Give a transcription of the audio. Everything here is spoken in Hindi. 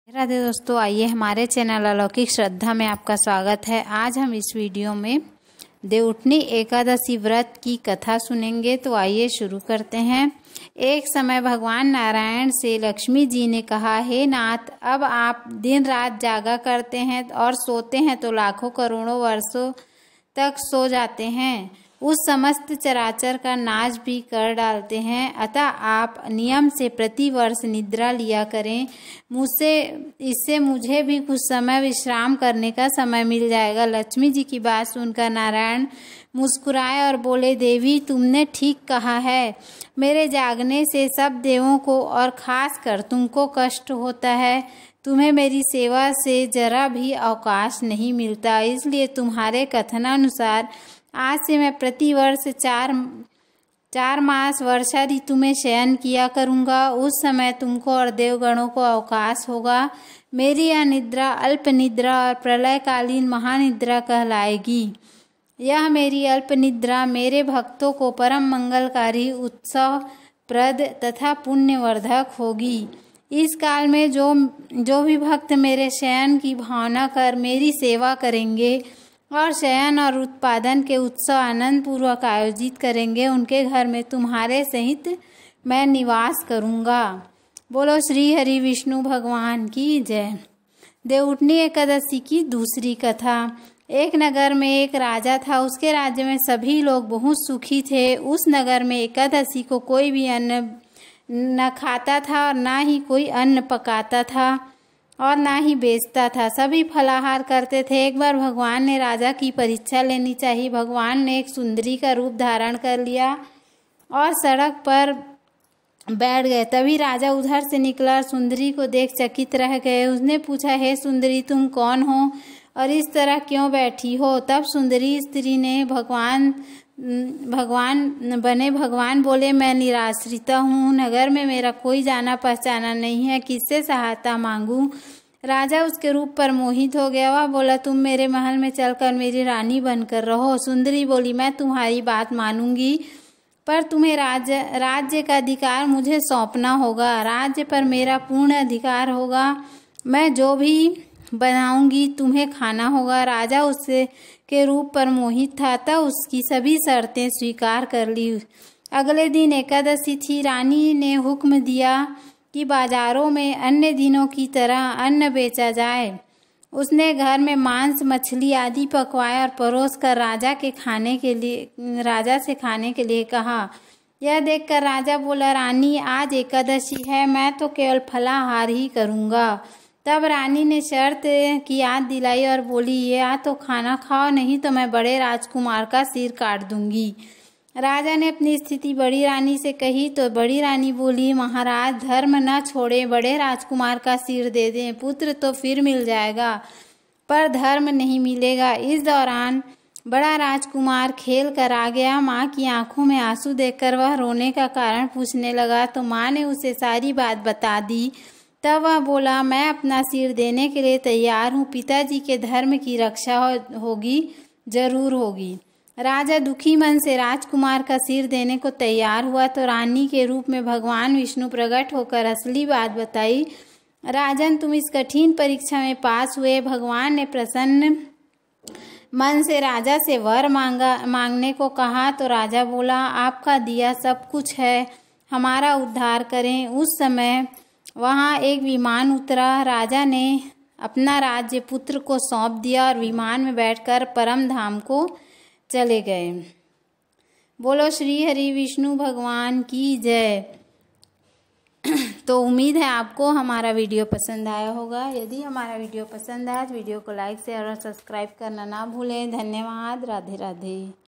राधे दोस्तों, आइए हमारे चैनल अलौकिक श्रद्धा में आपका स्वागत है। आज हम इस वीडियो में देवउठनी एकादशी व्रत की कथा सुनेंगे। तो आइए शुरू करते हैं। एक समय भगवान नारायण से लक्ष्मी जी ने कहा, हे नाथ, अब आप दिन रात जागा करते हैं और सोते हैं तो लाखों करोड़ों वर्षों तक सो जाते हैं, उस समस्त चराचर का नाश भी कर डालते हैं। अतः आप नियम से प्रति वर्ष निद्रा लिया करें। इससे मुझे भी कुछ समय विश्राम करने का समय मिल जाएगा। लक्ष्मी जी की बात सुनकर नारायण मुस्कुराए और बोले, देवी, तुमने ठीक कहा है। मेरे जागने से सब देवों को और खास कर तुमको कष्ट होता है। तुम्हें मेरी सेवा से जरा भी अवकाश नहीं मिलता, इसलिए तुम्हारे कथनानुसार आज से मैं प्रति वर्ष चार मास वर्षा ऋतु में शयन किया करूँगा। उस समय तुमको और देवगणों को अवकाश होगा। मेरी यह निद्रा अल्प निद्रा और प्रलयकालीन महानिद्रा कहलाएगी। यह मेरी अल्प निद्रा मेरे भक्तों को परम मंगलकारी, उत्सव प्रद तथा पुण्यवर्धक होगी। इस काल में जो भी भक्त मेरे शयन की भावना कर मेरी सेवा करेंगे और शयन और उत्पादन के उत्सव आनंद पूर्वक आयोजित करेंगे, उनके घर में तुम्हारे सहित मैं निवास करूँगा। बोलो श्री हरि विष्णु भगवान की जय। देवउठनी एकादशी की दूसरी कथा। एक नगर में एक राजा था। उसके राज्य में सभी लोग बहुत सुखी थे। उस नगर में एकादशी को कोई भी अन्न न खाता था और ना ही कोई अन्न पकाता था और ना ही बेचता था। सभी फलाहार करते थे। एक बार भगवान ने राजा की परीक्षा लेनी चाहिए। भगवान ने एक सुंदरी का रूप धारण कर लिया और सड़क पर बैठ गए। तभी राजा उधर से निकला और सुंदरी को देख चकित रह गए। उसने पूछा, हे सुंदरी, तुम कौन हो और इस तरह क्यों बैठी हो? तब सुंदरी स्त्री ने भगवान बोले, मैं निराश्रिता हूँ। नगर में मेरा कोई जाना पहचाना नहीं है, किससे सहायता मांगूं? राजा उसके रूप पर मोहित हो गया। वह बोला, तुम मेरे महल में चलकर मेरी रानी बनकर रहो। सुंदरी बोली, मैं तुम्हारी बात मानूंगी, पर तुम्हें राज्य का अधिकार मुझे सौंपना होगा। राज्य पर मेरा पूर्ण अधिकार होगा। मैं जो भी बनाऊंगी तुम्हें खाना होगा। राजा उससे के रूप पर मोहित था, तब उसकी सभी शर्तें स्वीकार कर ली। अगले दिन एकादशी थी। रानी ने हुक्म दिया कि बाजारों में अन्य दिनों की तरह अन्न बेचा जाए। उसने घर में मांस, मछली आदि पकवाए और परोस कर राजा से खाने के लिए कहा। यह देखकर राजा बोला, रानी, आज एकादशी है, मैं तो केवल फलाहार ही करूँगा। तब रानी ने शर्त की याद दिलाई और बोली, या तो खाना खाओ, नहीं तो मैं बड़े राजकुमार का सिर काट दूंगी। राजा ने अपनी स्थिति बड़ी रानी से कही तो बड़ी रानी बोली, महाराज, धर्म न छोड़े, बड़े राजकुमार का सिर दे दें। पुत्र तो फिर मिल जाएगा, पर धर्म नहीं मिलेगा। इस दौरान बड़ा राजकुमार खेल कर आ गया। माँ की आंखों में आंसू देखकर वह रोने का कारण पूछने लगा, तो माँ ने उसे सारी बात बता दी। तब वह बोला, मैं अपना सिर देने के लिए तैयार हूँ। पिताजी के धर्म की रक्षा होगी, जरूर होगी। राजा दुखी मन से राजकुमार का सिर देने को तैयार हुआ तो रानी के रूप में भगवान विष्णु प्रकट होकर असली बात बताई। राजन, तुम इस कठिन परीक्षा में पास हुए। भगवान ने प्रसन्न मन से राजा से वर मांगने को कहा तो राजा बोला, आपका दिया सब कुछ है, हमारा उद्धार करें। उस समय वहाँ एक विमान उतरा। राजा ने अपना राज्य पुत्र को सौंप दिया और विमान में बैठकर परम धाम को चले गए। बोलो श्री हरि विष्णु भगवान की जय। तो उम्मीद है आपको हमारा वीडियो पसंद आया होगा। यदि हमारा वीडियो पसंद आया तो वीडियो को लाइक, शेयर और सब्सक्राइब करना ना भूलें। धन्यवाद। राधे राधे।